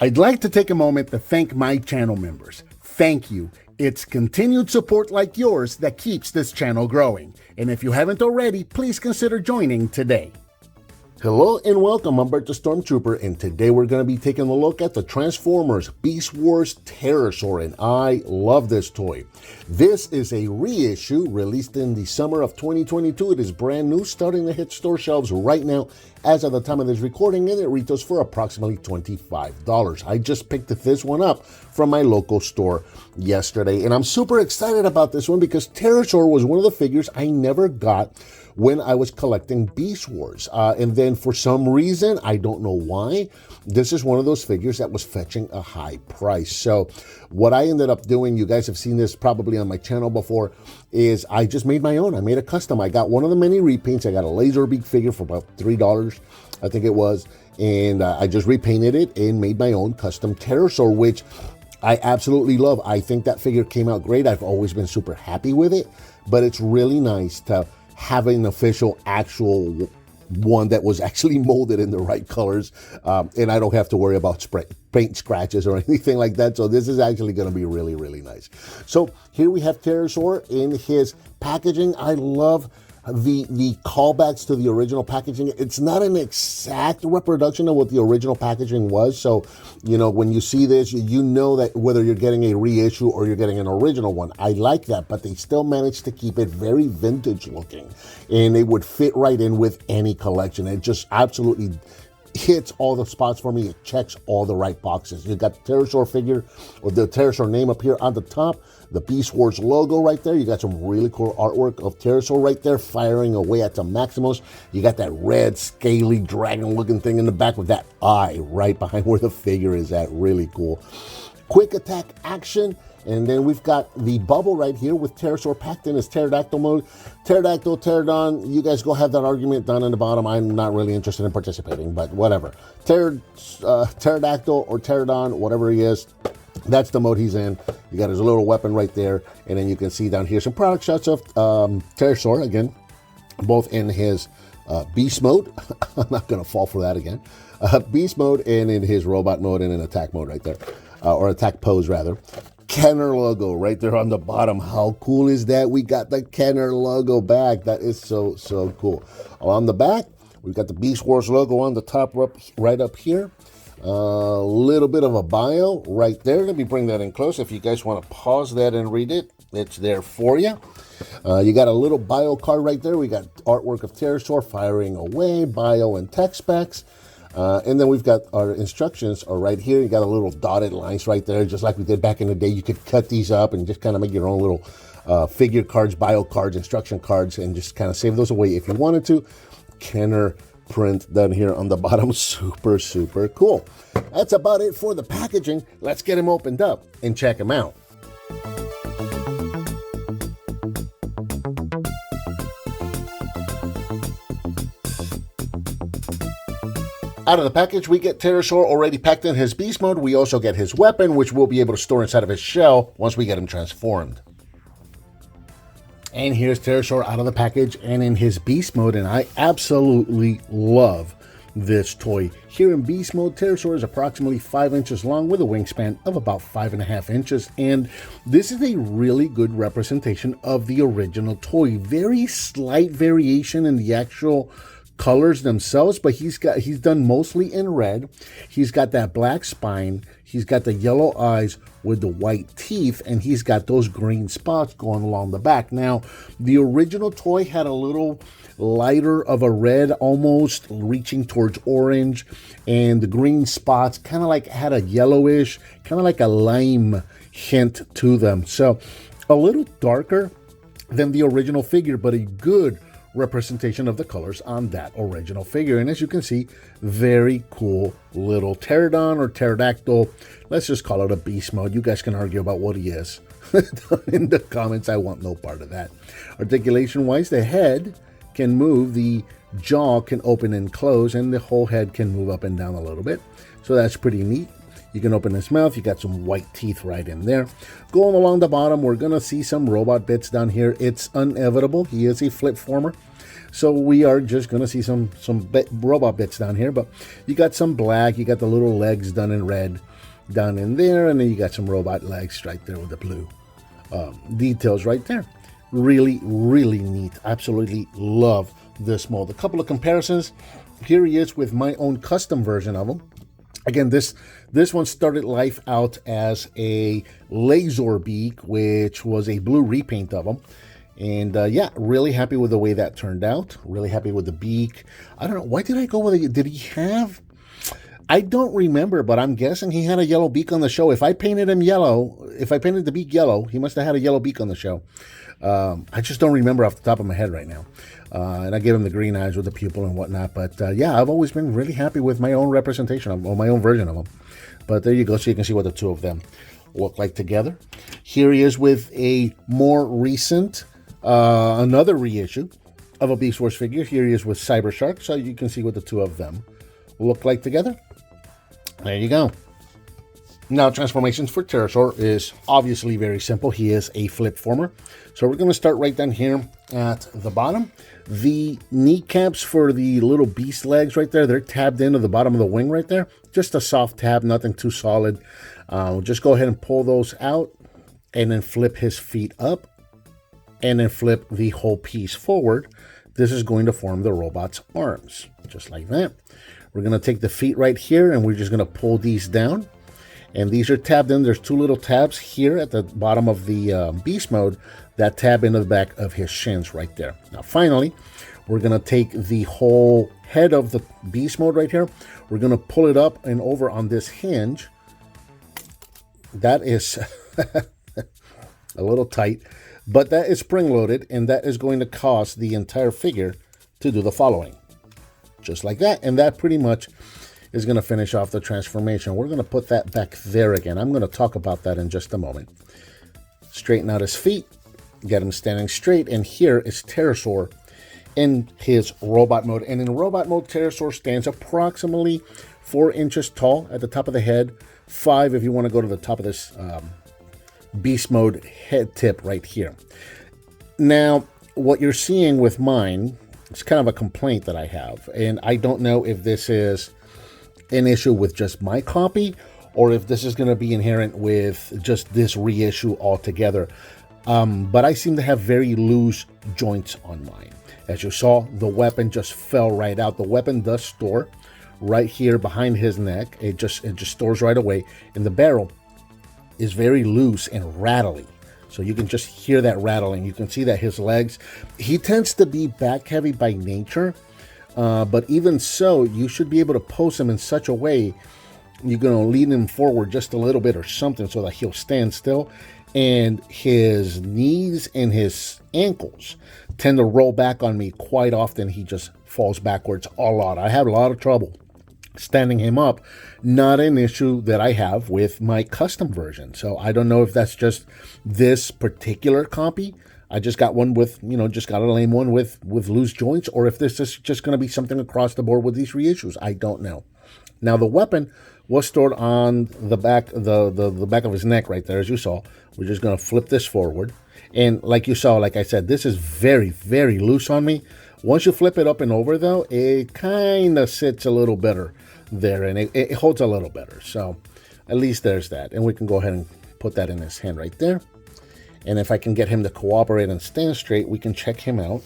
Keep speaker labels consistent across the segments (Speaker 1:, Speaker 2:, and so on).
Speaker 1: I'd like to take a moment to thank my channel members. Thank you. It's continued support like yours that keeps this channel growing. And if you haven't already, please consider joining today. Hello and welcome, I'm Bert the Stormtrooper, and today we're going to be taking a look at the Transformers Beast Wars Pterosaur, and I love this toy. This is a reissue released in the summer of 2022. It is brand new, starting to hit store shelves right now as of the time of this recording, and it retails for approximately $25. I just picked this one up from my local store yesterday, and I'm super excited about this one because Pterosaur was one of the figures I never got when I was collecting Beast Wars. And then for some reason, I don't know why, this is one of those figures that was fetching a high price. So what I ended up doing, you guys have seen this probably on my channel before, is I just made my own. I made a custom. I got one of the many repaints. I got a Laserbeak figure for about $3, I think it was. And I just repainted it and made my own custom Pterosaur, which I absolutely love. I think that figure came out great. I've always been super happy with it, but it's really nice to have an official, actual one that was actually molded in the right colors, and I don't have to worry about paint scratches or anything like that. So this is actually going to be really, really nice. So here we have Pterosaur in his packaging. I love the callbacks to the original packaging. It's not an exact reproduction of what the original packaging was. So, you know, when you see this, you know that whether you're getting a reissue or you're getting an original one. I like that, but they still managed to keep it very vintage looking, and it would fit right in with any collection. It just absolutely hits all the spots for me. It checks all the right boxes. You got the Pterosaur figure, or the Pterosaur name up here on the top, the Beast Wars logo right there. You got some really cool artwork of Pterosaur right there firing away at some Maximals. You got that red scaly dragon looking thing in the back with that eye right behind where the figure is at. Really cool. Quick attack action. And then we've got the bubble right here with Pterosaur packed in his pterodactyl mode. Pterodactyl, pterodon, you guys go have that argument down in the bottom. I'm not really interested in participating, but whatever. Pterodactyl or pterodon, whatever he is, that's the mode he's in. You got his little weapon right there. And then you can see down here some product shots of Pterosaur, again, both in his beast mode. I'm not going to fall for that again. Beast mode, and in his robot mode, and in attack mode right there. Or attack pose, rather. Kenner logo right there on the bottom. How cool is that? We got the Kenner logo back. That is so, so cool. On the back, we've got the Beast Wars logo on the top right up here. A little bit of a bio right there. Let me bring that in close. If you guys want to pause that and read it, it's there for you. You got a little bio card right there. We got artwork of Pterosaur firing away, bio and tech specs. And then we've got our instructions are right here. You got a little dotted lines right there, just like we did back in the day. You could cut these up and just kind of make your own little figure cards, bio cards, instruction cards, and just kind of save those away if you wanted to. Kenner print down here on the bottom. Super, super cool. That's about it for the packaging. Let's get him opened up and check him out. Out of the package, we get Pterosaur already packed in his beast mode. We also get his weapon, which we'll be able to store inside of his shell once we get him transformed. And here's Pterosaur out of the package and in his beast mode, and I absolutely love this toy. Here in beast mode, Pterosaur is approximately 5 inches long with a wingspan of about 5.5 inches, and this is a really good representation of the original toy. Very slight variation in the actual colors themselves, but he's done mostly in red. He's got that black spine, he's got the yellow eyes with the white teeth, and he's got those green spots going along the back. Now, the original toy had a little lighter of a red, almost reaching towards orange, and the green spots kind of like had a yellowish, kind of like a lime hint to them. So a little darker than the original figure, but a good representation of the colors on that original figure. And as you can see, very cool little pterodon or pterodactyl. Let's just call it a beast mode. You guys can argue about what he is in the comments. I want no part of that. Articulation wise, the head can move, the jaw can open and close, and the whole head can move up and down a little bit. So that's pretty neat. You can open his mouth. You got some white teeth right in there. Going along the bottom, we're going to see some robot bits down here. It's inevitable. He is a flip former. So we are just going to see some robot bits down here, but you got some black, you got the little legs done in red. down in there, and then you got some robot legs right there with the blue details right there. Really, really neat. Absolutely love this mold. A couple of comparisons. Here he is with my own custom version of him. Again, this one started life out as a laser beak, which was a blue repaint of him. And yeah, really happy with the way that turned out. Really happy with the beak. I don't know, why did I go with it? Did he have... I don't remember, but I'm guessing he had a yellow beak on the show. If I painted him yellow, if I painted the beak yellow, he must have had a yellow beak on the show. I just don't remember off the top of my head right now. And I gave him the green eyes with the pupil and whatnot. But yeah, I've always been really happy with my own representation of, or my own version of him. But there you go, so you can see what the two of them look like together. Here he is with a more recent, another reissue of a Beast Wars figure. Here he is with Cyber Shark, so you can see what the two of them look like together. There you go. Now, transformations for Pterosaur is obviously very simple. He is a flip former. So we're going to start right down here at the bottom. The kneecaps for the little beast legs right there, they're tabbed into the bottom of the wing right there. Just a soft tab, nothing too solid. Just go ahead and pull those out and then flip his feet up and then flip the whole piece forward. This is going to form the robot's arms, just like that. We're going to take the feet right here and we're just going to pull these down. And these are tabbed in. There's two little tabs here at the bottom of the beast mode that tab into the back of his shins right there. Now, finally, we're going to take the whole head of the beast mode right here. We're going to pull it up and over on this hinge. That is a little tight, but that is spring-loaded, and that is going to cause the entire figure to do the following. Just like that, and that pretty much is going to finish off the transformation. We're going to put that back there again. I'm going to talk about that in just a moment. Straighten out his feet, get him standing straight, and here is Pterosaur in his robot mode. And in robot mode, Pterosaur stands approximately 4 inches tall at the top of the head, 5 if you want to go to the top of this beast mode head tip right here. Now, what you're seeing with mine, it's kind of a complaint that I have, and I don't know if this is an issue with just my copy or if this is going to be inherent with just this reissue altogether. But I seem to have very loose joints on mine. As you saw, the weapon just fell right out. The weapon does store right here behind his neck. It just stores right away, and the barrel is very loose and rattly. So you can just hear that rattling. You can see that his legs, he tends to be back heavy by nature. But even so, you should be able to pose him in such a way, you're going to lean him forward just a little bit or something so that he'll stand still. And his knees and his ankles tend to roll back on me quite often. He just falls backwards a lot. I have a lot of trouble standing him up. Not an issue that I have with my custom version. So I don't know if that's just this particular copy. I just got one with, just got a lame one with loose joints, or if this is just going to be something across the board with these reissues. I don't know. Now, the weapon was stored on the back, the back of his neck right there, as you saw. We're just going to flip this forward. And like you saw, like I said, this is very, very loose on me. Once you flip it up and over, though, it kind of sits a little better there, and it holds a little better. So at least there's that. And we can go ahead and put that in his hand right there. And if I can get him to cooperate and stand straight, we can check him out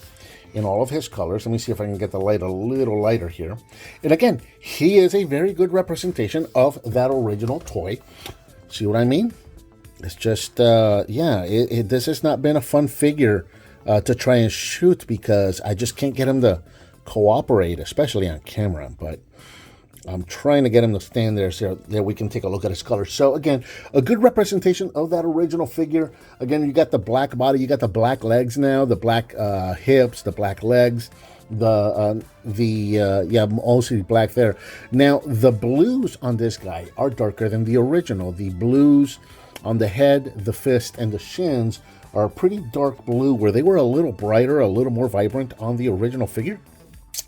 Speaker 1: in all of his colors. Let me see if I can get the light a little lighter here. And again, he is a very good representation of that original toy. See what I mean? It's just, yeah, this has not been a fun figure to try and shoot because I just can't get him to cooperate, especially on camera. But I'm trying to get him to stand there so that we can take a look at his colors. So again, a good representation of that original figure. Again, you got the black body, you got the black legs now, the black hips, the black legs, yeah, mostly black there. Now, the blues on this guy are darker than the original. The blues on the head, the fist, and the shins are a pretty dark blue, where they were a little brighter, a little more vibrant on the original figure.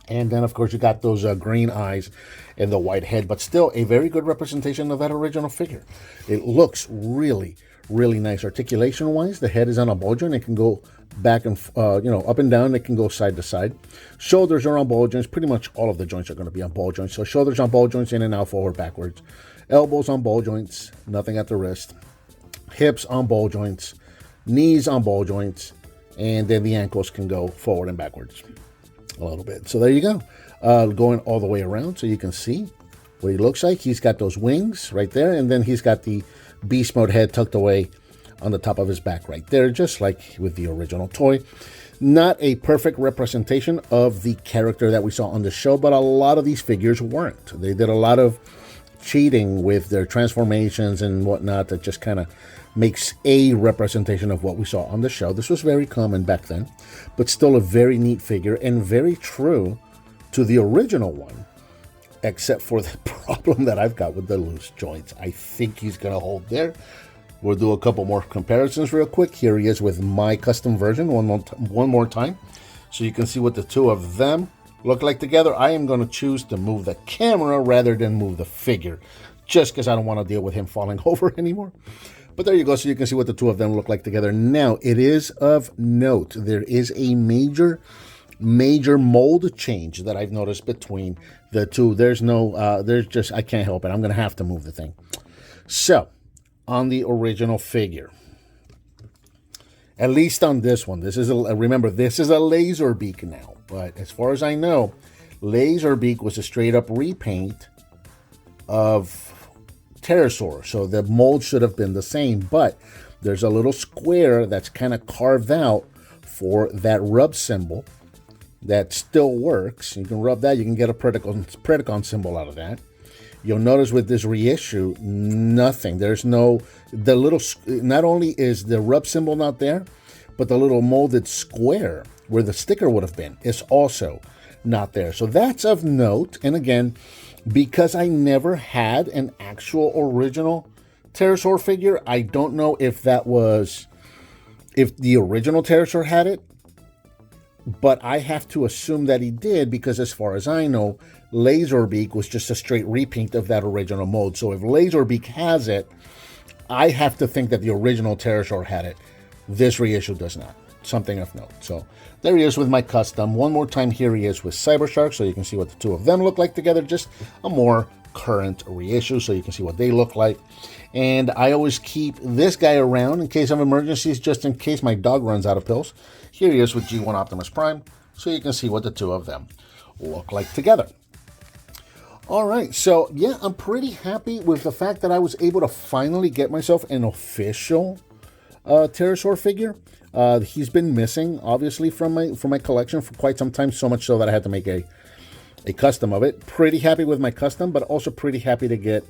Speaker 1: And then, of course, you got those green eyes and the white head, but still a very good representation of that original figure. It looks really, really nice. Articulation-wise, the head is on a ball joint. It can go back and, up and down. It can go side to side. Shoulders are on ball joints. Pretty much all of the joints are going to be on ball joints. So shoulders on ball joints, in and out, forward, backwards. Elbows on ball joints, nothing at the wrist. Hips on ball joints, knees on ball joints, and then the ankles can go forward and backwards a little bit. So there you go. Going all the way around so you can see what he looks like. He's got those wings right there, and then he's got the beast mode head tucked away on the top of his back right there, just like with the original toy. Not a perfect representation of the character that we saw on the show, but a lot of these figures weren't. They did a lot of cheating with their transformations and whatnot that just kind of makes a representation of what we saw on the show. This was very common back then, but still a very neat figure and very true to the original one, except for the problem that I've got with the loose joints. I think he's going to hold there. We'll do a couple more comparisons real quick. Here he is with my custom version one more time, so you can see what the two of them look like together. I am going to choose to move the camera rather than move the figure, just because I don't want to deal with him falling over anymore. But there you go, so you can see what the two of them look like together. Now, it is of note, there is a major mold change that I've noticed between the two. There's just, I can't help it. I'm going to have to move the thing. So, on the original figure, at least on this one, remember, this is a Laserbeak now. But as far as I know, Laserbeak was a straight up repaint of Pterosaur. So the mold should have been the same, but there's a little square that's kind of carved out for that rub symbol that still works. You can rub that, you can get a Predacon symbol out of that. You'll notice with this reissue, nothing. There's no, not only is the rub symbol not there, but the little molded square where the sticker would have been is also not there. So that's of note. And again, because I never had an actual original Pterosaur figure, I don't know if the original Pterosaur had it, but I have to assume that he did, because as far as I know, Laserbeak was just a straight repaint of that original mold. So if Laserbeak has it, I have to think that the original Pterosaur had it. This reissue does not. Something of note. So there he is with my custom. One more time, here he is with Cybershark, so you can see what the two of them look like together. Just a more current reissue, so you can see what they look like. And I always keep this guy around in case of emergencies, just in case my dog runs out of pills. Here he is with G1 Optimus Prime, so you can see what the two of them look like together. All right, so yeah, I'm pretty happy with the fact that I was able to finally get myself an official Pterosaur figure. He's been missing, obviously, from my collection for quite some time, so much so that I had to make a custom of it. Pretty happy with my custom, but also pretty happy to get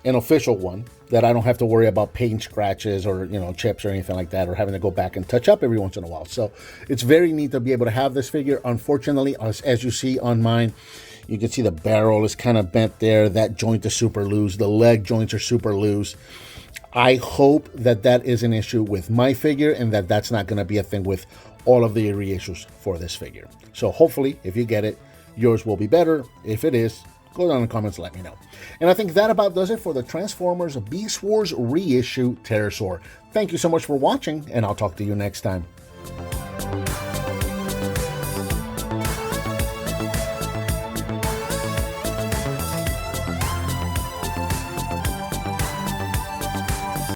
Speaker 1: an official one that I don't have to worry about paint scratches or, you know, chips or anything like that, or having to go back and touch up every once in a while. So it's very neat to be able to have this figure. Unfortunately, as you see on mine, you can see the barrel is kind of bent there. That joint is super loose. The leg joints are super loose. I hope that that is an issue with my figure and that that's not going to be a thing with all of the reissues for this figure. So hopefully, if you get it, yours will be better. If it is, go down in the comments and let me know. And I think that about does it for the Transformers Beast Wars reissue Pterosaur. Thank you so much for watching, and I'll talk to you next time.